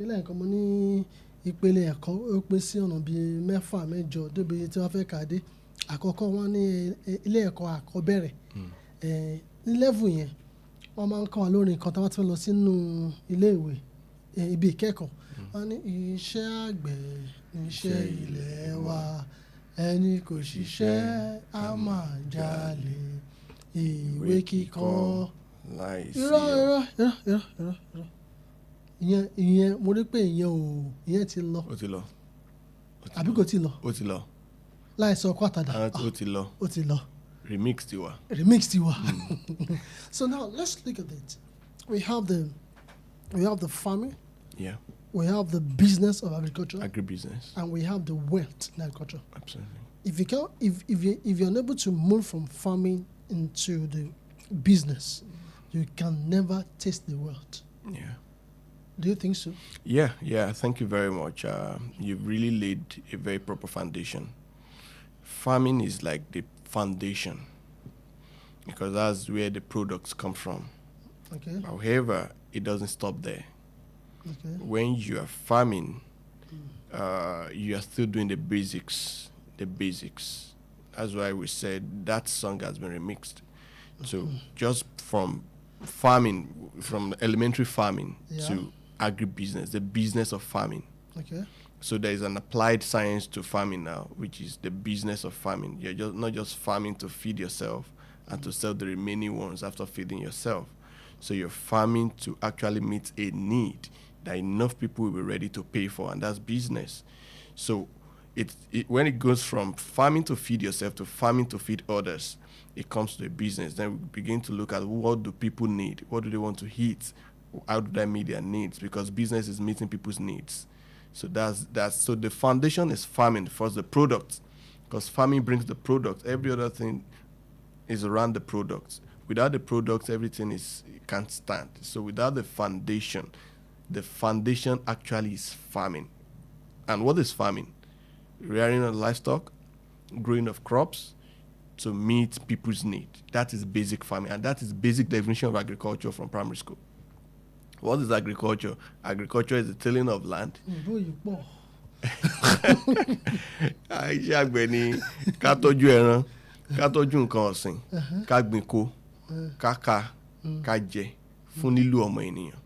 kílẹ̀ nǹkan mo ní ìpele ẹ̀kọ́ ó pín sí ọ̀nà bíi 6 mẹ́jọ débi tí wọ́n fẹ́ kà dé. Àkọ́kọ́ wọ́n ní ilé ẹ̀kọ́ àkọ́bẹ̀rẹ̀. Ní level yẹn wọ́n máa ń kọ́ wa lórí nǹkan tí wọ́n ti lọ sínú ilé ìwé ibi ìkẹ́kọ̀ọ́. Wọ́n ní iṣẹ́ àgbẹ̀ níṣẹ́ ilẹ̀ wa, ẹni kò ṣiṣẹ́ á máa jalè, ìwé kíkọ́ láìsí irọ́. Ìyẹn mo rí pé ìyẹn ti lọ. Ó ti lọ. Àbí kò ti lọ? Ó ti lọ. Láìsọ ọkọ àtàdá. Ó ti lọ. Ó ti lọ. Remix ti wà. So now let's look at it. We have the farming. Yeah. We have the business of agriculture. Agribusiness. And we have the wealth in agriculture. Absolutely. If you're unable to move from farming into the business, you can never taste the wealth. Yeah. Do you think so? Yeah. Thank you very much. You've really laid a very proper foundation. Farming is like the foundation because that's where the products come from. Okay. However, it doesn't stop there. Okay. When you are farming, you are still doing the basics. That's why we said that song has been remixed. So just from farming, from elementary farming to agribusiness, the business of farming. Okay. So there is an applied science to farming now, which is the business of farming. You're just not just farming to feed yourself and to sell the remaining ones after feeding yourself. So you're farming to actually meet a need that enough people will be ready to pay for, and that's business. So when it goes from farming to feed yourself to farming to feed others, it comes to a business. Then we begin to look at what do people need? What do they want to eat? How do they meet their needs? Because business is meeting people's needs. So so the foundation is farming first, the product, because farming brings the product. Every other thing is around the products. Without the products, everything can't stand. So without the foundation actually is farming. And what is farming? Rearing of livestock, growing of crops to meet people's need. That is basic farming, and that is basic definition of agriculture from primary school. What is agriculture? Agriculture is the tilling of land. Iṣẹ́ àgbẹ̀ ni ká tọ́jú ẹran, ká tọ́jú nǹkan ọ̀sìn, ká gbìn kó, ká ká, ká jẹ fún lílò ọmọ ènìyàn.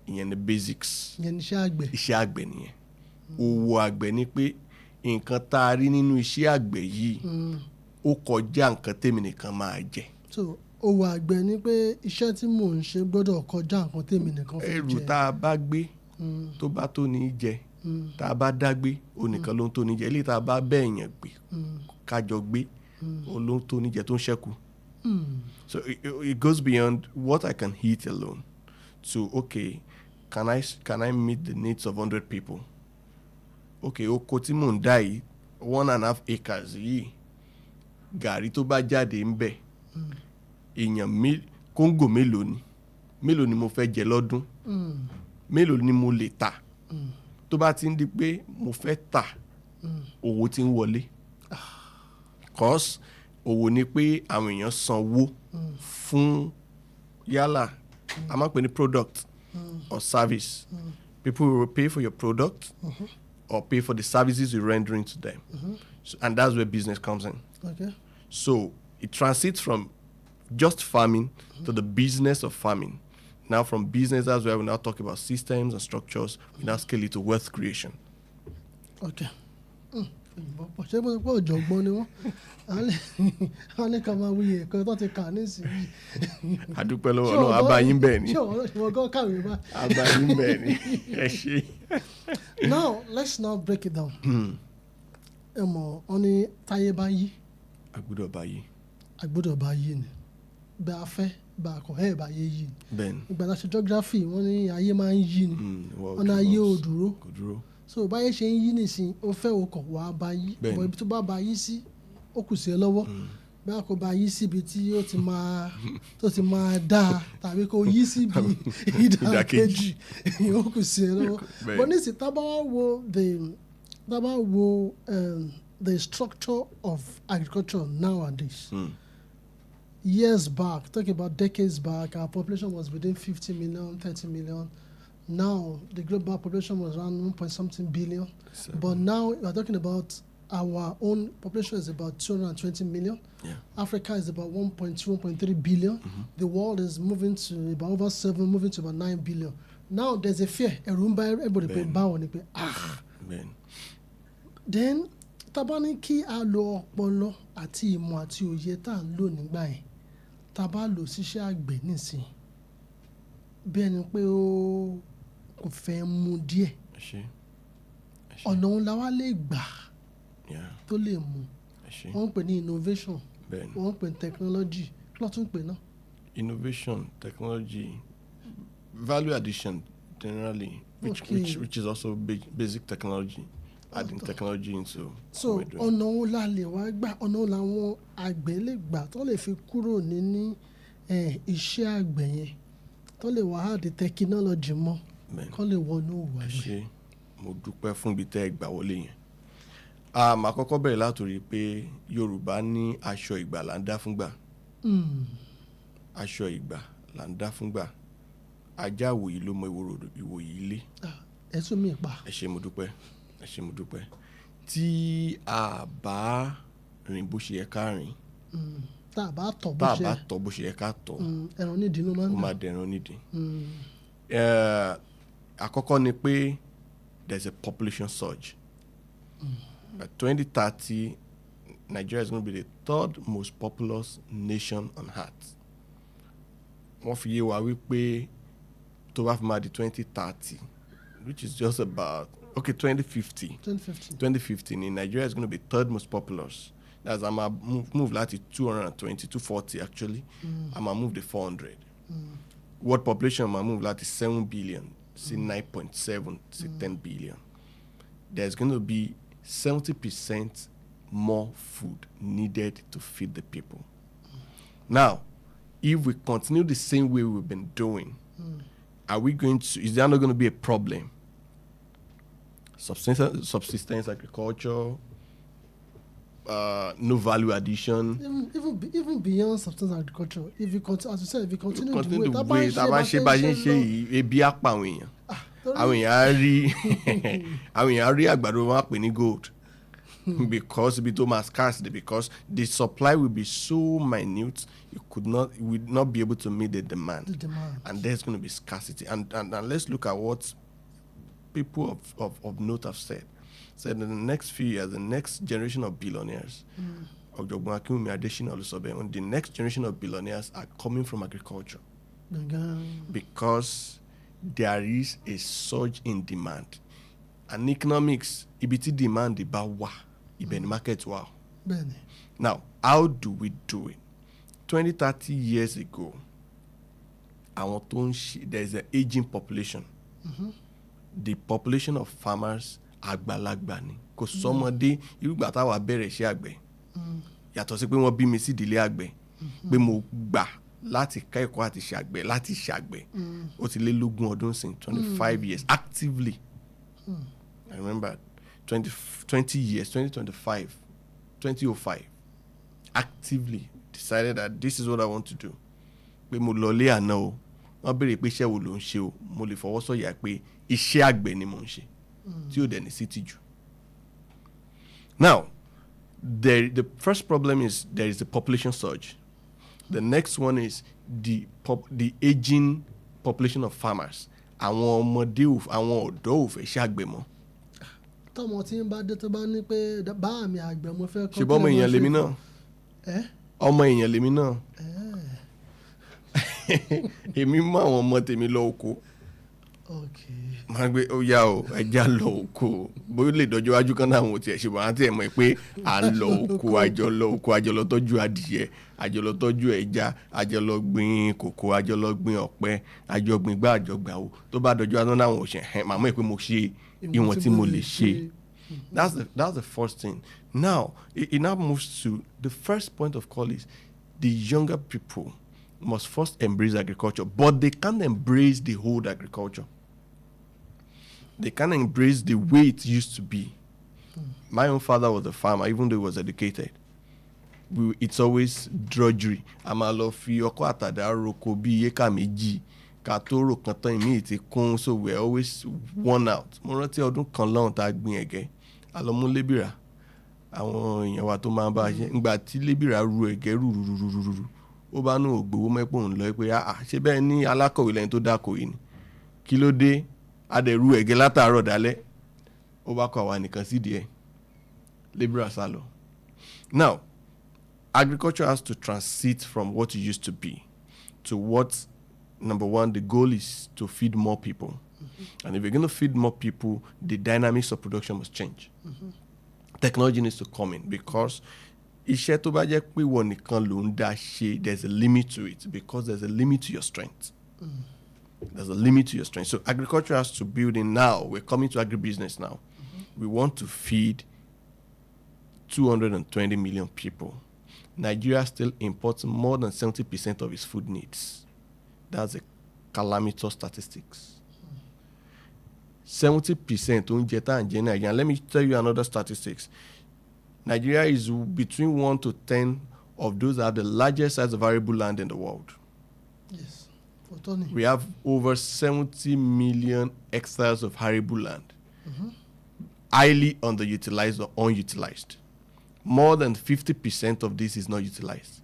Ìyẹn ni basics. Ìyẹn ni iṣẹ́ àgbẹ̀. Iṣẹ́ àgbẹ̀ nìyẹn. Òwò àgbẹ̀ ni pé nǹkan tá a rí nínú iṣẹ́ àgbẹ̀ yìí ó kọjá nǹkan tèmi nìkan máa jẹ. So òwò àgbẹ̀ ni pé iṣẹ́ tí mò ń ṣe gbọ́dọ̀ kọjá nǹkan tèmi nìkan fẹ́ jẹ. Ẹrù tá a bá gbé tó bá tó ní jẹ, tá a bá dá gbé onìkan ló ń tó ní jẹ. Eléyìí tá a bá bẹ́ẹ̀ yẹn gbé kájọ gbé ló ń tó ní jẹ tó ń ṣẹ́kù. So it goes beyond what I can eat alone to, okay, can I meet the needs of 100 people? Okay, oko tí mò ń dá yìí 1.5 acres yìí, gàrí tó bá jáde ń bẹ̀, èèyàn kóńgò mélòó ni mo fẹ́ jẹ lọ́dún, mélòó ni mo lè tà, tó bá ti ń di pé mo fẹ́ tà, owó ti ń wọlé. Cause owó ni pé àwọn èèyàn sanwó fún yálà a máa pè ní product or service. People will pay for your product or pay for the services you're rendering to them. So, and that's where business comes in. Okay. So it transits from just farming to the business of farming. Now from business, that's where we now talk about systems and structures. We now scale it to wealth creation. Okay. Ṣé mo pọ̀ ọ̀jọ̀gbọ́n ni wọ́n? Wọ́n ní ká máa wuyè kan tó ti kà nísìnyí. Adúpẹ́ lọ́wọ́ Ọlọ́run, abayín bẹ́ẹ̀ ni. Ṣé wọ́n gan kàwé bá? Abayín bẹ́ẹ̀ ni. Ẹ ṣé. Now let's now break it down. Ẹ mọ̀ ọ́ ní táyé bá yí. Agbọ́dọ̀ bá yí. Agbọ́dọ̀ bá yí ni. Bá a fẹ́ bá a kọ̀ ẹ́ bá yé yí ni. Bẹ́ẹ̀ni. Ìgbà tá a ṣe geography wọ́n ní ayé máa ń yí ni. Wọ́n ní ayé ò dúró. Kò dúró. So báyé ṣe ń yí nìsín ó fẹ́ okọ̀ wá bá yí. Bọ̀ ibi tó bá bá yí sí ó kù sí ẹ lọ́wọ́. Bí a kò bá yí síbi tí ó ti máa dáa tàbí kó yí síbi ìdàkejì ó kù sí ẹ lọ́wọ́. But nísìnyí tá bá wo the structure of agriculture nowadays. Years back, talking about decades back, our population was within 50 million, 30 million. Now the global population was around 1 point something billion, but now we are talking about our own population is about 220 million. Yeah. Africa is about 1.2, 1.3 billion. The world is moving to about over 7, moving to about 9 billion. Now there's a fear. Everybody pay bow and pay Ben. Then tabani kí a lo ọpọlọ àti ìmọ̀ àti òye tá à ń lò nígbà yẹn tá a bá lò síṣẹ́ àgbẹ̀ nísìn bí ẹni pé ó kò fẹ́ mú díẹ̀ ọ̀nà òun la wá lè gbà tó lè mú wọ́n ń pè ní innovation wọ́n ń pè ní technology kí ló tún pè náà. Innovation, technology, value addition generally, which is also basic technology. Adding technology into so ọ̀nà wo la lè wá gbà ọ̀nà wo làwọn àgbẹ̀ lè gbà tó lè fi kúrò ní iṣẹ́ àgbẹ̀ yẹn tó lè wá add technology mọ́ kó lè wọnú òwò àgbẹ̀. Mo dúpẹ́ fún ibi tẹ́ ẹ gbà wọlé yẹn. Màá kọ́kọ́ bẹ̀rẹ̀ látòrí pé Yorùbá ní aṣọ ìgbà là ń dá fúngbà. Aṣọ ìgbà là ń dá fúngbà. Ajá àwòyí ló mọ ìwòyí ilé. Ẹ tún mi pa. Ẹ ṣé mo dúpẹ́. Tí a bá rìn bó ṣe yẹ ká rìn. Tá a bá tọ̀ bó ṣe yẹ ká tọ̀. Ẹran nídìí ló máa ń dà. Ó máa dẹran nídìí. Àkọ́kọ́ ni pé there's a population surge. By 2030, Nigeria is going to be the third most populous nation on earth. Wọ́n fi yé wa wípé tó bá fi máa di 2030, which is just about 2050 in Nigeria is going to be third most populous. That's I'm gonna move láti 220, 240 actually. I'm gonna move the 400. World population I'm gonna move láti 7 billion, see 9.7, see 10 billion. There's going to be 70% more food needed to feed the people. Now, if we continue the same way we've been doing, is there not going to be a problem? Subsistence agriculture, no value addition. Even beyond subsistence agriculture, if you continue, as you said, if you continue the way tá bá ṣe yìí ebi á pa àwọn èèyàn. Àwọn èèyàn á rí àgbàdo wọn á pè ní gold because ibi tó máa scarcity because the supply will be so minute you would not be able to meet the demand. And there's going to be scarcity and let's look at what people of note have said in the next few years, the next generation of billionaires, the next generation of billionaires are coming from agriculture because there is a surge in demand. And economics, ibiti demand ba wa, ibe market wa. Now, how do we do it? 20, 30 years ago, there's an aging population. The population of farmers àgbàlagbà ni kò sọmọdé irúgbà táwa bẹ̀rẹ̀ iṣẹ́ àgbẹ̀ yàtọ̀ sí pé wọ́n bí mi sí ìdílé àgbẹ̀ pé mo gbà láti kẹ́kọ̀ọ́ àti ṣàgbẹ̀ láti ṣàgbẹ̀ ó ti lé lógún ọdún sí 25 years actively. I remember 20 years 2005 actively decided that this is what I want to do. Pé mo lọ lé àná o wọ́n béèrè pé iṣẹ́ wo ló ń ṣe o mo lè fọwọ́ sọ̀yà pé iṣẹ́ àgbẹ̀ ni mo ń ṣe tí ó dẹ̀ ní sí tìjú. Now, the first problem is there is the population surge. The next one is the aging population of farmers. Àwọn ọmọdé àwọn ọ̀dọ́ ò fẹ́ ṣàgbẹ̀ mọ́. Tọ́mọ tí ń bá dé tó bá ní pé bá mi àgbẹ̀ mo fẹ́ kọ́. Ṣé bọ́mọ èèyàn lèmi náà? Ọmọ èèyàn lèmi náà. Èmi mú àwọn ọmọ tèmi lọ oko. Máa gbé ó yá o ẹja lọ oko bóyá lè dọjọ́ wájú kan náà àwọn ò tiẹ̀ ṣe wọ́n á tiẹ̀ mọ̀ pé à ń lọ oko àjọ lọ tọ́jú adìyẹ àjọ lọ tọ́jú ẹja àjọ lọ gbìn kòkó àjọ lọ gbìn ọ̀pẹ àjọ gbìn gbá àjọ gbà o tó bá dọjọ́ wájú náà àwọn ò ṣe màmá ẹ̀ pé mo ṣe ìwọ̀n tí mo lè ṣe. That's the first thing. Now it now moves to the first point of call is the younger people must first embrace agriculture, but they can't embrace the old agriculture. They can't embrace the way it used to be. My own father was a farmer, even though he was educated. It's always drudgery. A máa lọ fi ọkọ́ àtàdá roko bí éka méjì ká tó rò kan tán ìmíì ti kún, so we are always worn out. Mo rántí ọdún kan lọ́hùn tá a gbin ẹ̀gẹ́ a lọ mú lébìrà àwọn èèyàn wa tó máa ń bá a ṣe ńgbà tí lébìrà ru ẹ̀gẹ́ rúrúrúrúrú ó bá nù ògbówó mẹ́pọ̀ ń lọ pé ṣé bẹ́ẹ̀ ní alákọ̀wé lẹ́yìn tó dákọ̀ yìí ni kí ló dé adẹ̀rú ẹ̀gẹ́ látàárọ̀ dálẹ́ ó bá kọ àwa nìkan sídìí ẹ̀ lébìrà sá lọ. Now agriculture has to transit from what it used to be to what, number one, the goal is to feed more people. And if you're going to feed more people, the dynamics of production must change. Technology needs to come in because iṣẹ́ tó bá jẹ́ pé wọ́n nìkan ló ń dá ṣe, there's a limit to it because there's a limit to your strength. There's a limit to your strength. So agriculture has to build in now. We're coming to agribusiness now. We want to feed 220 million people. Nigeria still imports more than 70% of its food needs. That's a calamitous statistics. 70% oúnjẹ tá à ń jẹ Nigeria. Let me tell you another statistics. Nigeria is between 1 to 10 of those that have the largest size of arable land in the world. Yes. We have over 70 million hectares of arable land. Highly underutilized or unutilized. More than 50% of this is not utilized.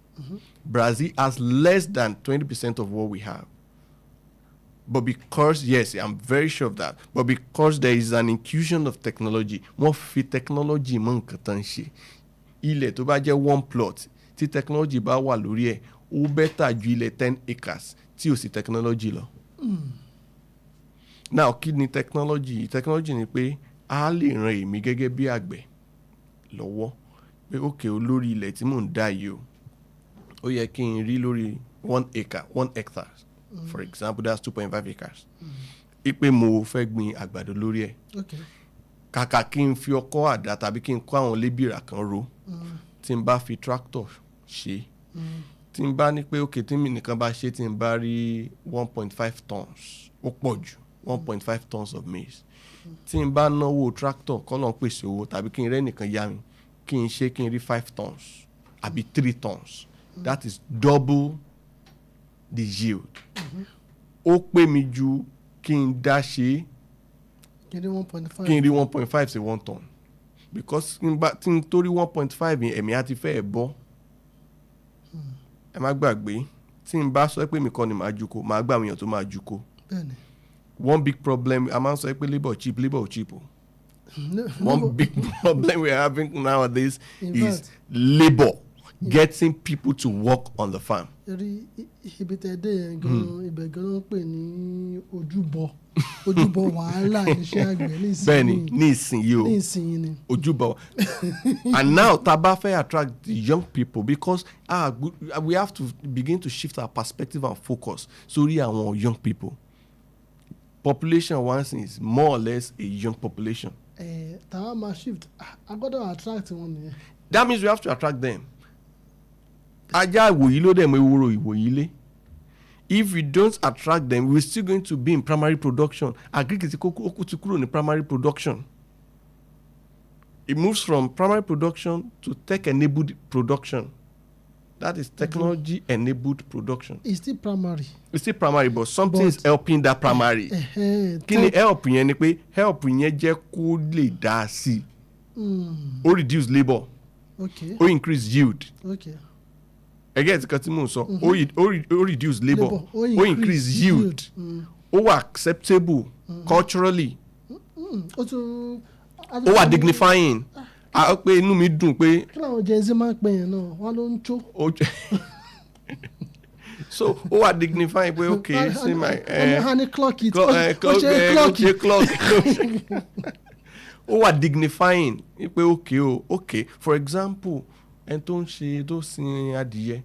Brazil has less than 20% of what we have. But because, yes, I'm very sure of that, but because there is an infusion of technology, wọ́n fi technology mọ́ nǹkan tán ṣe. Ilẹ̀ tó bá jẹ́ 1 plot, tí technology bá wà lórí ẹ̀, ó better ju ilẹ̀ 10 acres tí ò sí technology lọ. Now, kí ni technology? Technology ni pé a lè ran èmi gẹ́gẹ́ bí àgbẹ̀ lọ́wọ́. Pé okay olórí ilẹ̀ tí mò ń dá yìí o ó yẹ kí n rí lórí 1 hectare for example that's 2.5 acres ipe mo fẹ́ gbin àgbàdo lórí ẹ̀ kàkà kí n fi ọkọ́ àdá tàbí kí n kó àwọn lébìrà kan ro tí n bá fi tractor ṣe tí n bá ní pé okay tí mi nìkan bá ṣe tí n bá rí 1.5 tons ó pọ̀ jù 1.5 tons of maize tí n bá náwó tractor kọ́ lọ́n pèsè owó tàbí kí n rẹ́ nìkan yá mi kí n ṣe kí n rí 5 tons àbí 3 tons. That is double the yield. Ó pè mí ju kí n dá ṣe kí n rí 1.5 sí 1 ton because tí n torí 1.5 yẹn ẹ̀mí á ti fẹ́ ẹ̀ bọ́. Ẹ má gbàgbé tí n bá sọ pé mi kọ́ ni màá jùkọ́ màá gbà àwọn èèyàn tó máa jùkọ́. One big problem a máa ń sọ pé labour cheap o. One big problem we're having nowadays is labor, getting people to work on the farm. Ibi tẹ́ dé yẹn gan ibẹ̀ gan ló ń pè ní ojúbọ wàhálà iṣẹ́ àgbẹ̀ nísìnyí. Bẹ́ẹ̀ni nísìnyí ni ojúbọ. And now tá bá fẹ́ attract the young people because we have to begin to shift our perspective and focus sórí àwọn young people. Population once is more or less a young population. Tàwa máa shift agbọ́dọ̀ attract wọn nìyẹn. That means we have to attract them. Ajá ìwòyí ló dẹ̀ mọ ewúro ìwòyí lé. If we don't attract them, we're still going to be in primary production. Agric ti kúrò ní primary production. It moves from primary production to tech-enabled production. That is technology-enabled production. It's still primary. It's still primary, but something is helping that primary. Kí ni help yẹn ni pé help yẹn jẹ́ kó lè dá sí. Ó reduce labour. Ó increase yield. Again, it's tí mò ń sọ. Ó reduce labour. Ó increase yield. Ó wà acceptable culturally. Ó wà dignifying. A pé inú mi dùn pé. Kí làwọn Gen Z máa ń pè yẹn náà wọ́n ló ń jó. So ó wà dignifying pé okay see my. Honey clock it. Clock. Ó wà dignifying pé okay for example ẹni tó ń ṣe tó sin adìyẹ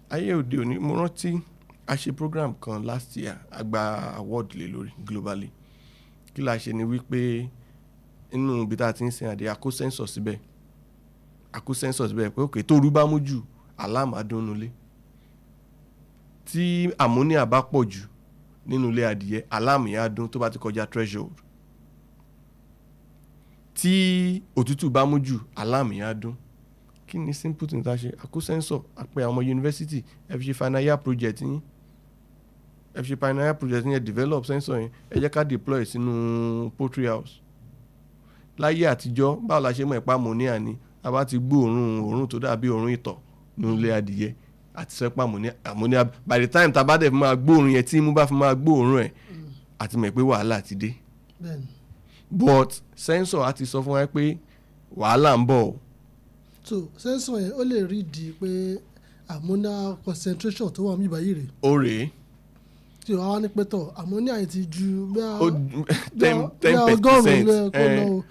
ayé òde òní mo rántí a ṣe program kan last year a gba award lé lórí globally kí la ṣe ni wípé inú ibi tá a ti ń sin adìyẹ a kó sensor síbẹ̀ pé okay tó rú bá mú jù alarm adónulé tí ammonia bá pọ̀ jù nínú ilé adìyẹ alarm yẹn á dún tó bá ti kọjá threshold tí òtútù bá mú jù alarm yẹn á dún. Kí ni simple thing tá a ṣe àkó sensor àpẹ àwọn yunifásitì ẹ fi ṣe final year project yín ẹ ṣe pioneer project yẹn develop sensor yẹn ẹ jẹ́ ká deploy sínú poultry house. Láyé àtijọ́ báwo la ṣe mọ̀ ẹ̀pá ammonia ni a bá ti gbọ́ òórùn tó dàbí òórùn ìtọ̀ nínú ilé adìyẹ àti sẹ́pà ammonia by the time tá a bá dẹ̀ fi máa gbọ́ òórùn yẹn tí imú bá fi máa gbọ́ òórùn ẹ̀ àti mọ̀ pé wàhálà ti dé. But sensor á ti sọ fún wa pé wàhálà ń bọ̀. So sensor yẹn ó lè rí di pé ammonia concentration tó wà ní ìbáyìí rẹ̀. Ó rèé. Tí o wá ní pẹ́tọ̀ ammonia yìí ti ju bí a 10%.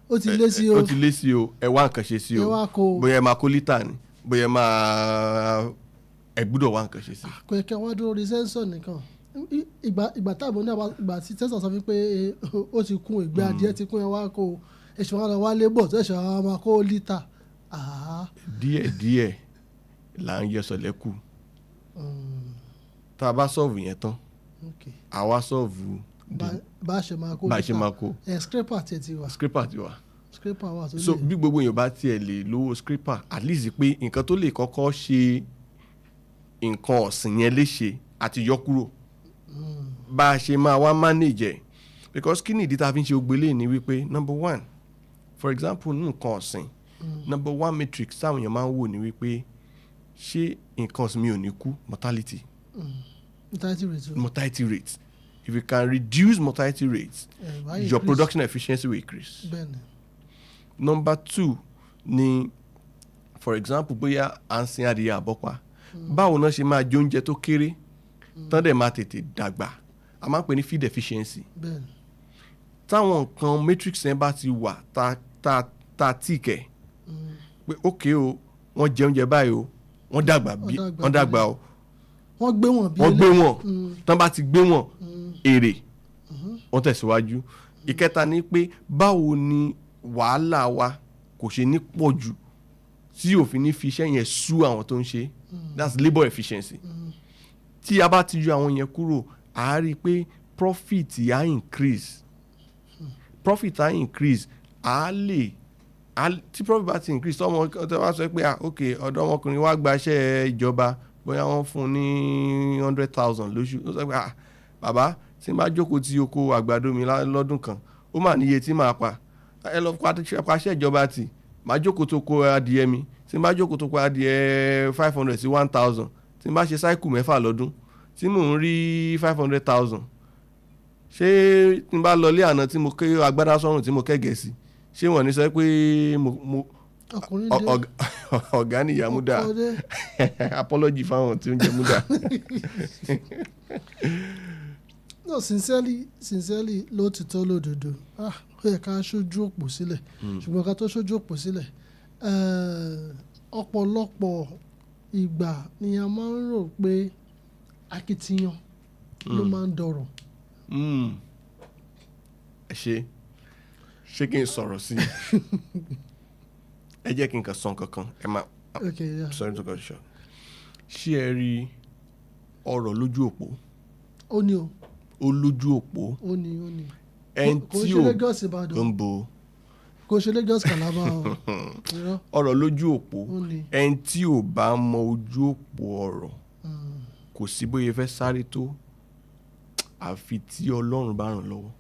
Ó ti lé sí o. Ó ti lé sí o ẹ wá nǹkan ṣe sí o. Ẹ wá kó. Bóyá ẹ máa kó lítà ni bóyá ẹ gbúdọ̀ wá nǹkan ṣe sí. Kò yẹ kí wọ́n dúró rí sensor nìkan. Ìgbà tí ammonia ìgbà tí sensor sọ fún pé ó ti kún ìgbẹ́ adìẹ ti kún ẹ wá kó ẹ̀ṣẹ̀ wọn lọ wá lébọ̀ tó ẹ̀ṣẹ̀ wọn máa kó lítà. Díẹ̀ là ń yẹ sọ̀lẹ́kù. Tá a bá sọ́ọ̀vù yẹn tán àwa sọ́ọ̀vù bá a ṣe máa kó scraper ti wà. Scraper wà tó lè. So bí gbogbo èèyàn bá tiẹ̀ lè lówó scraper at least pé nǹkan tó lè kọ́kọ́ ṣe nǹkan ọ̀sìn yẹn léṣe àti yọ kúrò bá a ṣe máa wá manage ẹ̀ because kí ni ìdí tá a fi ń ṣe ògbélé ni wípé number one for example nǹkan ọ̀sìn number one matrix táwọn èèyàn máa ń wò ni wípé ṣé nǹkan ọ̀sìn mi ò ní kú mortality. Mortality rate. If you can reduce mortality rates, your production efficiency will increase. Number two ni for example bóyá à ń sin adìyẹ àbọ́pa báwo náà ṣe máa jẹ oúnjẹ tó kéré tán dẹ̀ máa tètè dàgbà a máa ń pè ní feed efficiency. Táwọn nǹkan matrix yẹn bá ti wà ta tíkẹ̀ pé ókè o wọ́n jẹ oúnjẹ báyìí o wọ́n dàgbà o wọ́n gbé wọn tán bá ti gbé wọn èrè wọ́n tẹ̀síwájú. Ìkẹta ni pé báwo ni wàhálà wa kò ṣe ní pọ̀ jù tí òfin ní fi iṣẹ́ yẹn sú àwọn tó ń ṣe that's labour efficiency. Tí a bá ti yọ àwọn yẹn kúrò a rí i pé profit á increase tí profit bá ti increase tọ́mọ tó bá sọ pé ok ọ̀dọ́ ọmọkùnrin wa gbaṣẹ́ ìjọba bóyá wọ́n fún un ní 100,000 lóṣù ó sọ pé bàbá tí n bá jókòó tí oko àgbàdo mi lọ́dún kan ó mà níye tí màá pa ẹ lọ paṣẹ ìjọba tì màá jókòó tó kó adìẹ mi tí n bá jókòó tó kó adìẹ 500 sí 1,000 tí n bá ṣe cycle 6 lọ́dún tí mò ń rí 500,000 ṣé tí n bá lọ ilé àná tí mo ké agbádá sọ́rùn tí mo kẹ́gẹ̀ẹ́ sí ṣé wọ́n ní sọ pé ọ̀gá nìyá múdà apology fáwọn tí ó ń jẹ múdà. No, sincerely lóòtítọ́ lódodo ó yẹ ká ṣojú òpó sílẹ̀ ṣùgbọ́n ká tó ṣojú òpó sílẹ̀ ọ̀pọ̀lọpọ̀ ìgbà ni a máa ń rò pé akitiyan ló máa ń dọ̀rọ̀. ṣé kí n sọ̀rọ̀ sí ẹ jẹ́ kí n kàn sọ kankan ẹ máa sorry to cut you short. Ṣé ẹ rí ọ̀rọ̀ lójú òpó? Ó ní o. Ó lójú òpó. Ó ní. ẹn tí ò ń bo. Kò ṣe Lagos Calabar o. Ọ̀rọ̀ lójú òpó ẹn tí ò bá mọ ojú òpó ọ̀rọ̀ kò sí bóyá fẹ́ sáré tó àfi tí Ọlọ́run bá ràn lọ́wọ́.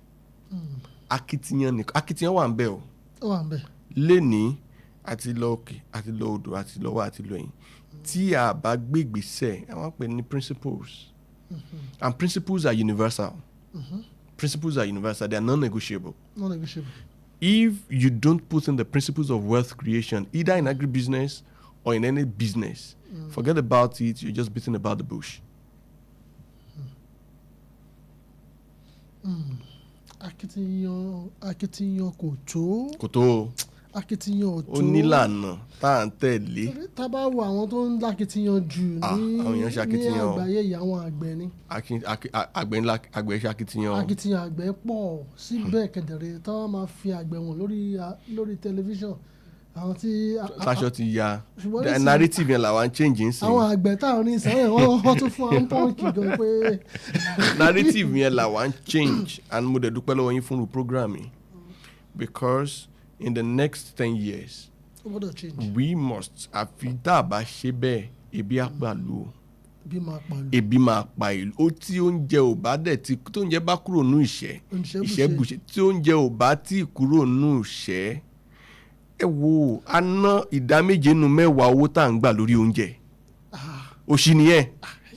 Akitiyan wà ń bẹ o. Ó wà ń bẹ. Lénìí àti lọ òkè àti lọ odò àti lọ wá àti lọ ẹ̀yìn tí a bá gbé ìgbésẹ̀ àwọn pè ní principles. And principles are universal. Principles are universal. They are non-negotiable. If you don't put in the principles of wealth creation, either in agribusiness or in any business, forget about it. You're just beating about the bush. Akitiyan kò tó. Akitiyan ò tó. Ó nílànà tá à ń tẹ̀lé. Tá bá wo àwọn tó ń lákitiyan jù ní àgbáyé yìí àwọn àgbẹ̀ ni. Àgbẹ̀ ṣe akitiyan. Akitiyan àgbẹ̀ pọ̀ síbẹ̀ kẹ̀dẹ̀rẹ̀ tá wọ́n máa fi àgbẹ̀ wọn lórí tẹlifíṣàn. Àwọn tí. Sáṣọ ti ya narrative yẹn làwọn change ń sìn. Àwọn àgbẹ̀ táwọn ní ìsẹ́yìn wọ́n tún fún àwọn pọ́ǹkì gan pé. Narrative yẹn làwọn change and mo dẹ̀ dúpẹ́ lọ́wọ́ yín fún program yìí because in the next 10 years we must àfi tá a bá ṣe bẹ́ẹ̀ ebi àpàlù ebi máa pa ìlú. Ó tí oúnjẹ ò bá dẹ̀ tí tó oúnjẹ bá kúrò nínú ìṣẹ́ bùṣẹ́ tí oúnjẹ ò bá tí kúrò nínú ìṣẹ́, ẹ wo aná ìdá 7 nínú 10 owó tá à ń gbà lórí oúnjẹ. Òṣì nìyẹn.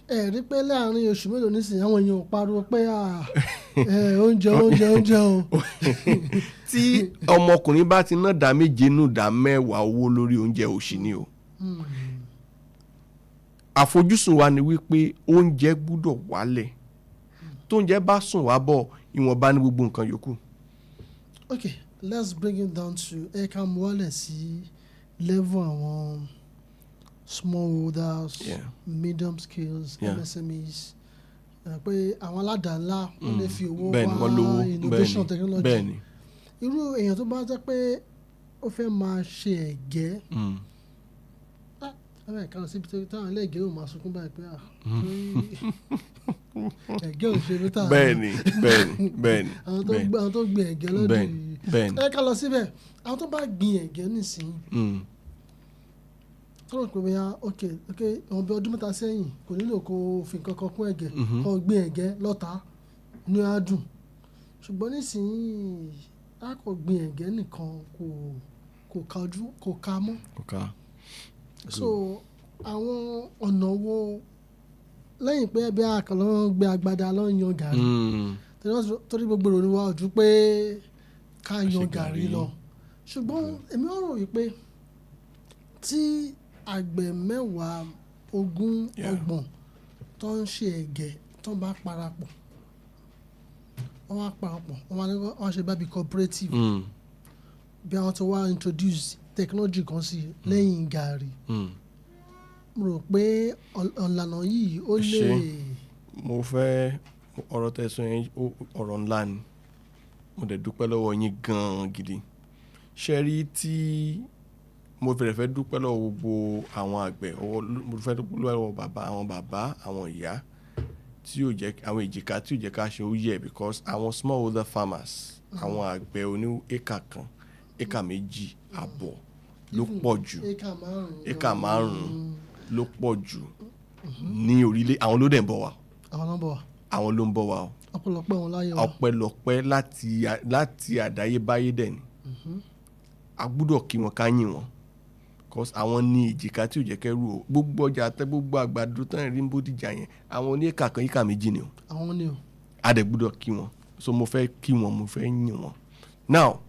Ẹ rí pé láàrin oṣù mélòó nísìnyí àwọn èèyàn ò pariwo pé oúnjẹ o. Tí ọmọkùnrin bá ti ná ìdá 7 nínú ìdá 10 owó lórí oúnjẹ, òṣì ni o. Àfojúsùn wa ni wípé oúnjẹ gbúdọ̀ wálẹ̀. Tóúnjẹ bá sùn wá bọ̀, ìwọ̀nba ní gbogbo nǹkan yòókù. Okay, let's bring it down to ẹ̀ka wálẹ̀ sí level àwọn smallholders, medium scales, MSMEs. Pé àwọn aládàá-ńlá wọ́n lè fi owó wá innovation technology. Irú èèyàn tó bá jẹ́ pé ó fẹ́ máa ṣe ẹ̀gẹ́. Kan síbi táwọn ilé ẹ̀gẹ́ ò máa sunkún báyìí pé ẹ̀gẹ́ ò ṣe mítà. Bẹ́ẹ̀ni. Àwọn tó gbin ẹ̀gẹ́ lọ́dún yìí. Ẹ ká lọ síbẹ̀, àwọn tó bá gbin ẹ̀gẹ́ nísìnyí. Tó rò pé bóyá àwọn bí ọdún 3 sẹ́yìn kò nílò kó fi kankan kún ẹ̀gẹ́, kó gbin ẹ̀gẹ́ lọ́ta ní àdùn. Ṣùgbọ́n nísìnyí a kò gbin ẹ̀gẹ́ nìkan kò ká mọ́. So àwọn ọ̀nà wo lẹ́yìn pé bí àkànlọ́ gbé agbada lọ́ yan gàrí, torí gbogbo ìròyìn wa ojú pé ká yan gàrí lọ. Ṣùgbọ́n èmi ò rò wípé tí àgbẹ̀ 10, 20, 30 tó ń ṣe ẹ̀gẹ́ tó bá parapọ̀, wọ́n ṣe bábí cooperative, bí àwọn tó wá introduce technology kan sí lẹ́yìn gàrí. Mo rò pé ọ̀lànà yìí ó lè. Mo fẹ́ ọ̀rọ̀ tẹ̀sán yẹn ọ̀rọ̀ ńlá ni. Mo dẹ̀ dúpẹ́ lọ́wọ́ yín gan-an gidi. Ṣé rí tí mo fẹ́ dúpẹ́ lọ́wọ́ gbogbo àwọn àgbẹ̀, mo fẹ́ dúpẹ́ lọ́wọ́ àwọn bàbá, àwọn ìyá tí yóò jẹ́ àwọn èjìká tí yóò jẹ́ ká ṣe ó yẹ, because àwọn smallholder farmers, àwọn àgbẹ̀ oní éka kan, éka 2 àbọ̀ ló pọ̀ jù, éka 5 ló pọ̀ jù ní orílẹ̀. Àwọn ló dẹ̀ ń bọ̀ wá. Àwọn ló ń bọ̀ wá o. Ọpẹ́lọpẹ́ wọn láyé wa. Ọpẹ́lọpẹ́ láti àdáyébáyé dẹ̀ ni. A gbúdọ̀ kí wọn ká yìn wọn, because àwọn ní èjìká tí ò jẹ́ kẹ́rù o. Gbogbo ọjà tẹ gbogbo àgbàdo tán rí ń Bódìjà yẹn, àwọn oní éka kan éka 2 ni o. Àwọn ni o. A dẹ̀ gbúdọ̀ kí wọn. So mo fẹ́ kí wọn, mo fẹ́ yìn wọn. Now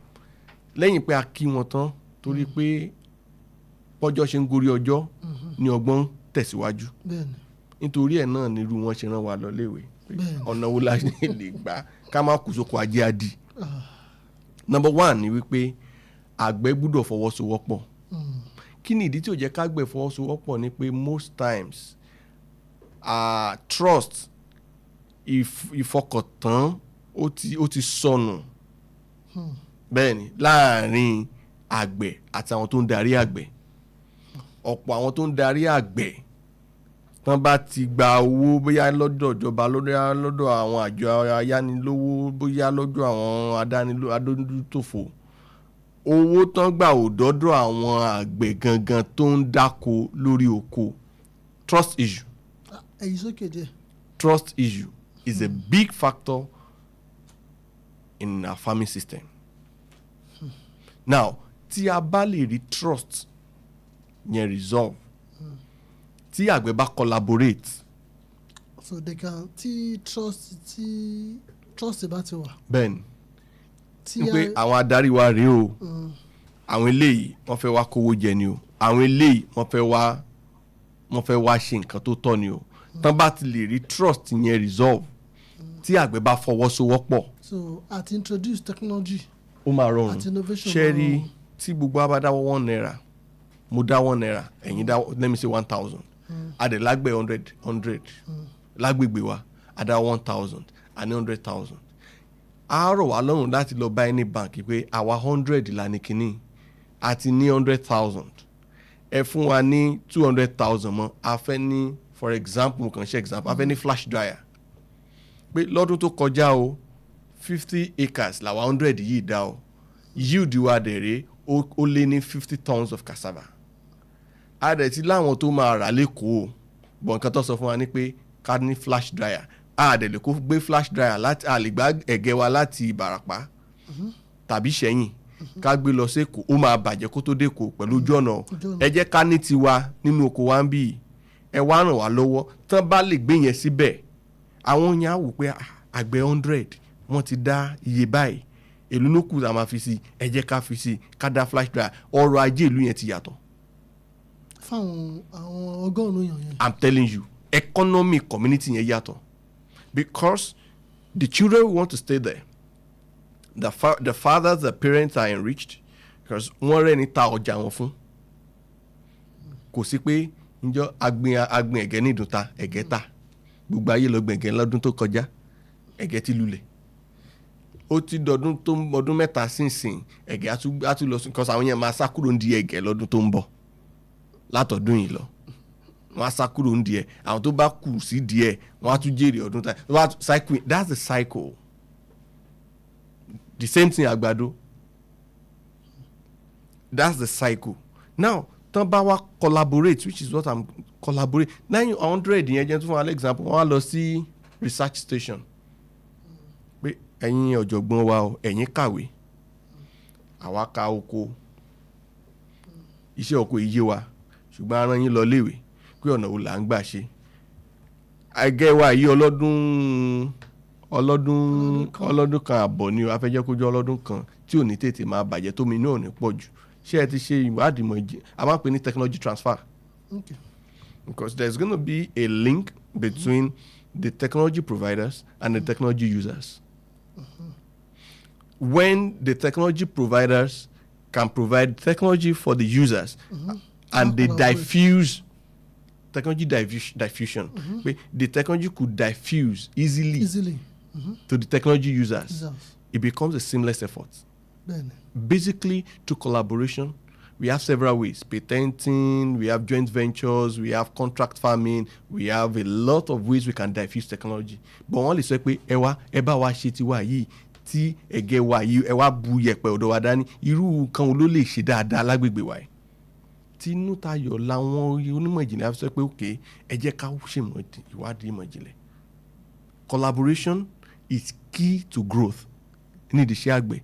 lẹ́yìn pé a kí wọn tán, torí pé bọ́jọ́ ṣe ń gorí ọjọ́ ní ọgbọ́n tẹ̀síwájú. Nítorí ẹ̀ náà nírú wọn ṣe rán wa lọ léwe. Ọ̀nà wo la lè gbà ká má kú sóko ajé àdì. Number 1 ni wípé àgbẹ̀ gbúdọ̀ fọwọ́sowọ́pọ̀. Kí ni ìdí tí ò jẹ́ kágbẹ̀ fọwọ́sowọ́pọ̀ ni pé most times trust, ìfọkàntán ó ti sọnù. Bẹ́ẹ̀ni, láàrin àgbẹ̀ àti àwọn tó ń darí àgbẹ̀. Ọ̀pọ̀ àwọn tó ń darí àgbẹ̀ tán bá ti gba owó bóyá lọ́dọ̀ ìjọba, lọ́dọ̀ àwọn àjọ ayánilówó, bóyá lọ́dọ̀ àwọn adójútòfò, owó tán gbà ò dọ́dọ̀ àwọn àgbẹ̀ gangan tó ń dáko lórí oko. Trust issue. Trust issue is a big factor in our farming system. Now, tí a bá lè rí trust yẹn resolve, tí àgbẹ̀ bá collaborate. So they can tí trust bá ti wà. Bẹ́ẹ̀ni. Pé àwọn adarí wa rèé o. Àwọn eléyìí wọ́n fẹ́ wá kówó jẹ ni o. Àwọn eléyìí wọ́n fẹ́ wá ṣe nǹkan tó tọ́ ni o. Tán bá ti lè rí trust yẹn resolve, tí àgbẹ̀ bá fọwọ́sowọ́pọ̀. So àti introduce technology. Ó máa rọrùn. Ṣé rí tí gbogbo wa bá dáwọ́ 1 naira, mo dá 1 naira, ẹ̀yin dá let me say 1,000. Adẹ̀ lágbẹ̀ 100. Lágbègbè wa a dá 1,000 àní 100,000. A rọ̀ wá lọ́rùn láti lọ bá any bank pé àwa 100 là ní kínní àti ní 100,000. Ẹ fún wa ní 200,000 mọ́. A fẹ́ ní, for example, mo kàn ṣe example, a fẹ́ ní flash dryer. Pé lọ́dún tó kọjá o 50 acres làwa 100 yìí dá o. Yield wa dẹ̀rẹ̀ ó lé ní 50 tons of cassava. A dẹ̀ ti láwọn tó máa rà lẹ́kọ̀ọ́ bọ̀ nǹkan tó sọ fún wa ni pé ká ní flash dryer dẹ̀ lè kó gbé flash dryer láti a lè gbá ẹ̀gẹ́ wa láti Ìbàràpá tàbí Ṣẹ̀yìn ká gbé lọ sékòó ó máa bàjẹ́ kó tó dẹ́kòó pẹ̀lú ojú ọ̀nà ẹ jẹ́ ká ní tiwa nínú oko wa ń bì ẹ wá ràn wá lọ́wọ́ tán bá lè gbé yẹn síbẹ̀ àwọn yẹn á wò pé àgbẹ̀ 100 wọ́n ti dá iye báyìí èlò ló kù tá a máa fi sí ẹ jẹ́ ká fi sí ká dá flash dryer ọrọ̀ ajé ìlú yẹn ti yàtọ̀. fáwọn àwọn ọgọ́rùn-ún èèyàn yẹn. I'm telling you economy community yẹn yàtọ̀ because the children want to stay there the fathers the parents are enriched because wọ́n rẹ́ni ta ọjà wọn fún kò sí pé njọ́ agbìn ẹ̀gẹ́ ní ìdúnta ẹ̀gẹ́ ta gbogbo ayé lọ gbẹ̀gẹ́ lọ́dún tó kọjá ẹ̀gẹ́ ti lulẹ̀ ó ti dọdún tó ọdún mẹ́ta sínsìn ẹ̀gẹ́ á tún lọ sí because àwọn yẹn máa sá kúrò ń di ẹ̀gẹ́ lọ́dún tó ń bọ̀ látọ̀dún yìí lọ wọ́n á sá kúrò ń di ẹ̀ àwọn tó bá kù sí díẹ̀ wọ́n á tún jèrè ọdún tá cycle that's the cycle the same thing àgbàdo that's the cycle now tán bá wá collaborate which is what I'm collaborate 900 yẹn jẹ́ tó fún wa example wọ́n á lọ sí research station pé ẹ̀yin ọ̀jọ̀gbọ́n wa o ẹ̀yin kàwé àwa ka oko iṣẹ́ oko iye wa ṣùgbọ́n a rán yín lọ léèwé pé ọ̀nà wo là ń gbà ṣe ẹgẹ́ wa yìí ọlọ́dún kan àbọ̀ ni a fẹ́ jẹ́ kó jẹ́ ọlọ́dún kan tí ò ní tètè máa bàjẹ́ tómi náà ò ní pọ̀ jù ṣé ẹ ti ṣe ìwádìí mọ̀ ìjì a máa ń pè ní technology transfer because there is going to be a link between the technology providers and the technology users. When the technology providers can provide technology for the users and they diffuse technology diffusion, the technology could diffuse easily to the technology users. It becomes a seamless effort. Basically, through collaboration, we have several ways. Patenting, we have joint ventures, we have contract farming, we have a lot of ways we can diffuse technology. But wọ́n lè sọ pé ẹ bá wa ṣe tiwa yìí tí ẹ̀gẹ́ wa yìí ẹ wá bu yẹ̀pẹ̀ ọ̀dọ̀ wa dání irú kan ló lè ṣe dáadáa lágbègbè wa yìí. Tinú tayọ̀ làwọn onímọ̀ ìjìnlẹ̀ á sọ pé okay ẹ jẹ́ ká ṣe ìwádìí ìmọ̀ ìjìnlẹ̀. Collaboration is key to growth ní ìdíṣẹ́ àgbẹ̀.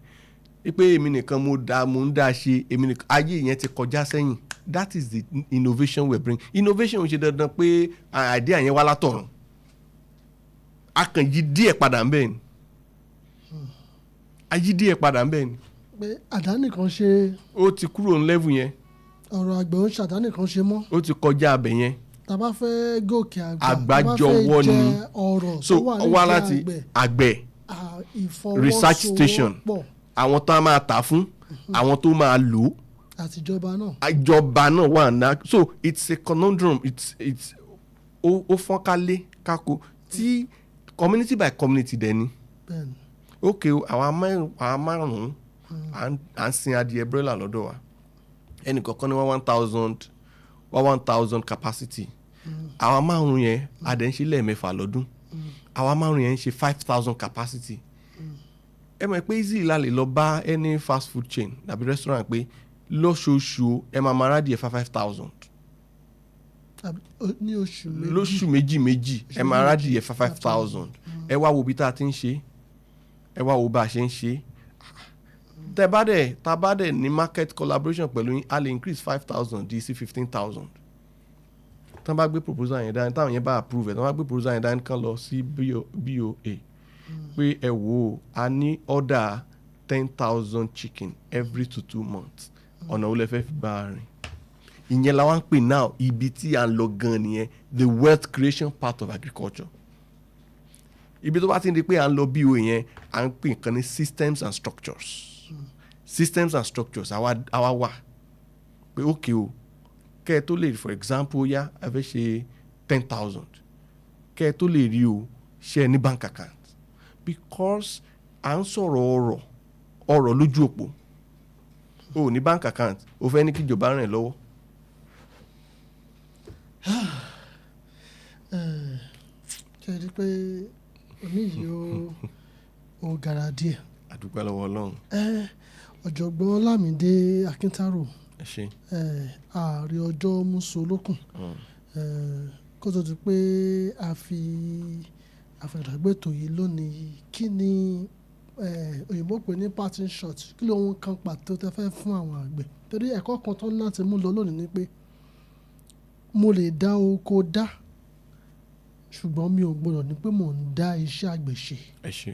Pé èmi nìkan mo ń dá ṣe èmi nìkan ayé yẹn ti kọjá sẹ́yìn. That is the innovation we bring. Innovation ṣe dandan pé idea yẹn wá látọ̀run. A kàn yí díẹ̀ padà ń bẹ́ẹ̀ ni. A yí díẹ̀ padà ń bẹ́ẹ̀ ni. Pé àdánìkan ṣe. Ó ti kúrò ní level yẹn. Ọ̀rọ̀ àgbẹ̀ ń ṣàdánìkan ṣe mọ́. Ó ti kọjá abẹ yẹn. Tá bá fẹ́ gòkè àgbájọwọ́ ni. So wá láti àgbẹ̀ research station àwọn tó máa tà fún àwọn tó máa lò àtijọba náà. Ìjọba náà wà ná so it's a conundrum it's ó fọ́nkálé kákó tí community by community dẹ̀ ni. Okay àwọn márùn-ún à ń sin adìẹ broiler lọ́dọ̀ wa ẹnì kọ̀ọ̀kan ní 1,000 capacity àwọn márùn-ún yẹn adẹ̀ ń ṣe lẹ́ẹ̀mẹ́fà lọ́dún àwọn márùn-ún yẹn ń ṣe 5,000 capacity. Ẹ mọ̀ pé easy la lè lọ bá any fast food chain tàbí restaurant pé lóṣooṣù ẹ máa máa rádìẹ 5,000. ní oṣù méjì lóṣù méjì ẹ máa rádìẹ 5,000. Ẹ wá wo bí tá a ti ń ṣe ẹ wá wo bá a ṣe ń ṣe. Tá bá dẹ̀ ní market collaboration pẹ̀lú yín a lè increase 5,000 di sí 15,000. Tán bá gbé proposal yẹn dání táwọn yẹn bá approve ẹ̀ tán bá gbé proposal yẹn dání kan lọ sí BOA pé ẹ wò ó a ní order 10,000 chicken every 2 months ọ̀nà wo lẹ fẹ́ fi bá a rìn. Ìyẹn la wá ń pè now ibi tí à ń lọ gan nìyẹn the wealth creation part of agriculture. Ibi tó bá ti ń di pé à ń lọ BOA yẹn à ń pè nǹkan ní systems and structures. Systems and structures àwa wà pé okay o kẹ́ ẹ tó lè for example yá ẹ fẹ́ ṣe 10,000 kẹ́ ẹ tó lè rí o ṣe ní bank account because à ń sọ̀rọ̀ ọ̀rọ̀ lójú òpó o ní bank account o fẹ́ ní kí ìjọba ràn ẹ́ lọ́wọ́. ṣe rí i pé omi yìí ó gara díẹ̀. A dúpẹ́ lọ́wọ́ Ọlọ́run. Ọ̀jọ̀gbọ́n Lámídé Akíntárò ẹ ṣé. ààrẹ ọjọ́ Músolókun kó tó di pé a fi àfẹ̀dàgbètò yìí lónìí, kí ni òyìnbó pè ní parting shot, kí ló ń kan pàtó tẹ́ fẹ́ fún àwọn àgbẹ̀? Torí ẹ̀kọ́ kan tó ń láti mú lọ lónìí ni pé mo lè dá oko dá, ṣùgbọ́n mi ò gbọdọ̀ ní pé mò ń dá iṣẹ́ àgbẹ̀ ṣe. ẹ ṣe.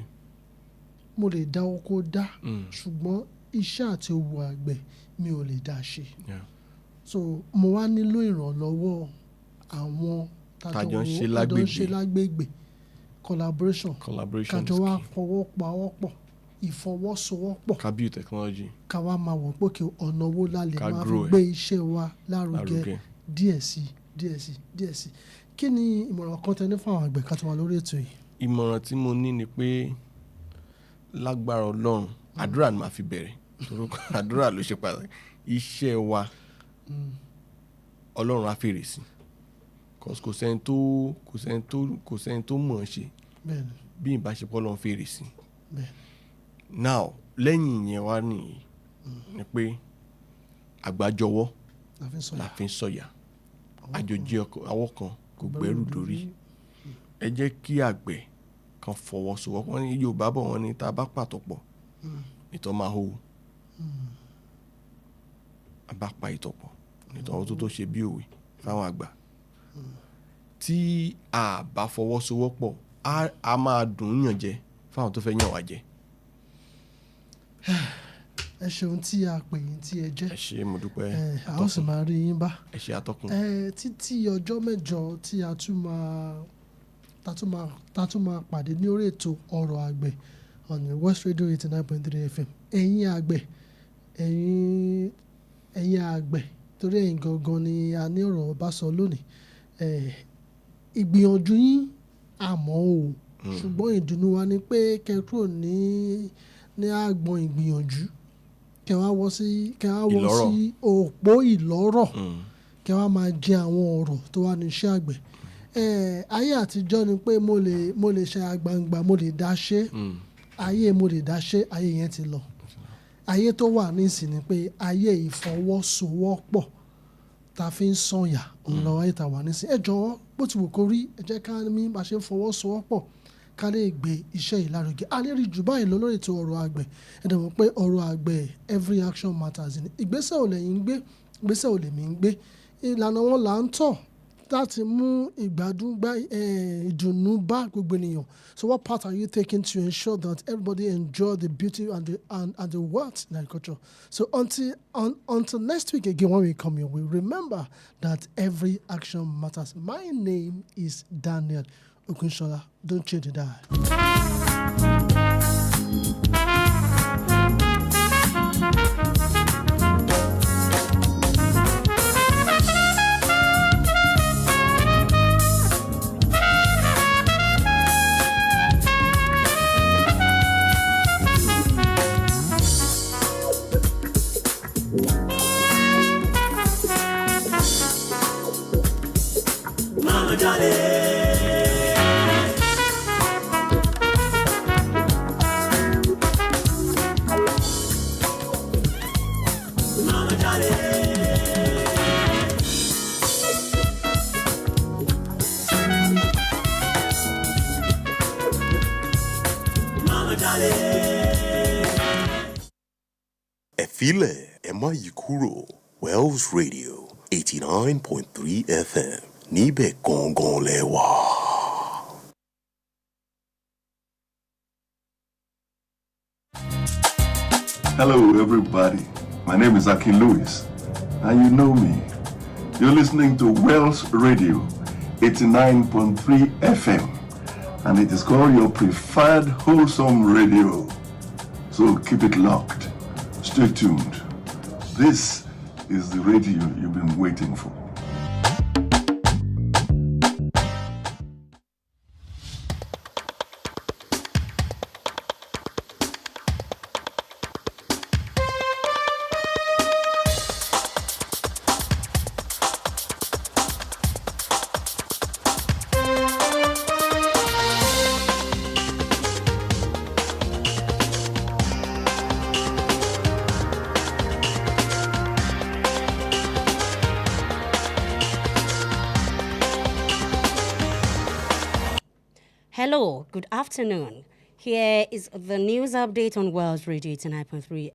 Mo lè dá oko dá, ṣùgbọ́n iṣẹ́ àti òwò àgbẹ̀ mi ò lè dá ṣe. So mo wá nílò ìrànlọ́wọ́ àwọn tájọ ń ṣe lágbègbè, collaboration kájọ wá fọwọ́pawọ́pọ̀, ìfọwọ́sowọ́pọ̀, ká build technology, ká wá máa wọ̀ pé ọ̀nà wo la lè máa fi gbé iṣẹ́ wa lárugẹ díẹ̀ sí. Kí ni ìmọ̀ràn kan tẹ́ ní fún àwọn àgbẹ̀ ká tó wà lórí ètò yìí? Ìmọ̀ràn tí mo ní ni pé lágbára Ọlọ́run àdúrà ni màá fi bẹ̀rẹ̀, torúkọ àdúrà ló ṣe pàtàkì. Iṣẹ́ wa Ọlọ́run á fèrè sí, kò sẹ́ni tó mọ̀ ọ́n ṣe bí ìbáṣepọ̀ Ọlọ́run fèrè sí. Now lẹ́yìn ìyẹn wá nìyí ni pé àgbájọwọ́ la fi ń sọ̀yà, àjòjì ọwọ́ kan kò gbẹ́rù dórí. Ẹ jẹ́ kí àgbẹ̀ kan fọwọ́sowọ́pọ̀. Wọ́n ní Yorùbá bọ̀, wọ́n ní tá a bá pàtó pọ̀ ìtọ́ máa hó, a bá pa ìtọ̀ pọ̀ ìtọ̀ tó ṣe bí òwe fáwọn àgbà. Tí a bá fọwọ́sowọ́pọ̀ a máa dùn yàn jẹ fáwọn tó fẹ́ yàn wá jẹ. Ẹ ṣeun tí a pè yín tí ẹ jẹ́. Ẹ ṣé, mo dúpẹ́. A ó sì máa rí yín bá. Ẹ ṣé atọ́kùn. Títí ọjọ́ mẹ́jọ tí a tún máa pàdé ní orí ètò ọ̀rọ̀ àgbẹ̀ on West Radio 89.3 FM. Ẹ̀yin àgbẹ̀, torí ẹ̀yin gangan ni a ní ọ̀rọ̀ bá sọ lónìí. Ìgbìyànjú yín àmọ́ o, ṣùgbọ́n ìdùnnú wa ni pé kẹ́ kúrò ní àgbọn ìgbìyànjú, kẹ́ wá wọ́ sí òpó ìlọ́rọ̀, kẹ́ wá máa jẹ àwọn ọ̀rọ̀ tó wà ní iṣẹ́ àgbẹ̀. Ayé àtijọ́ ni pé mo lè ṣe àgbàǹgbà, mo lè dá ṣe. Ayé mo lè dá ṣe, ayé yẹn ti lọ. Ayé tó wà nísìn ni pé ayé ìfọwọ́sowọ́pọ̀ ta fi ń sọ̀yà òun lọ́wọ́ ayé ta wà nísìn. Ẹ jọ̀wọ́ bó ti wù kó rí, ẹ jẹ́ ká ní bá ṣe ń fọwọ́sowọ́pọ̀ ká lè gbé iṣẹ́ yìí lárugẹ. A lè rí jù báyìí lọ lórí ètò ọ̀rọ̀ àgbẹ̀. Ẹ dẹ̀ mọ̀ pé ọ̀rọ̀ àgbẹ̀ every action matters. Ìgbésẹ̀ ò lẹ́yìn ń gbé, ìgbésẹ̀ ò lèmi ń gbé. Ìlànà wọn là ń tọ̀ láti mú ìdùnnú bá gbogbo ènìyàn. So what part are you taking to ensure that everybody enjoy the beauty and the wealth in agriculture? So until next week again when we come your way, remember that every action matters. My name is Daniel Ogunsola. Don't change the dial. Mama Johnny. Ẹ̀fílẹ̀ ẹ má yí kúrò, Wells Radio 89.3 FM níbẹ̀ gangan lẹ wà. Hello everybody, my name is Akin Lewis and you know me. You're listening to Wells Radio 89.3 FM and it is called your preferred wholesome radio. So keep it locked. Stay tuned. This is the radio you've been waiting for. Hello, good afternoon. Here is the news update on Wells Radio 89.3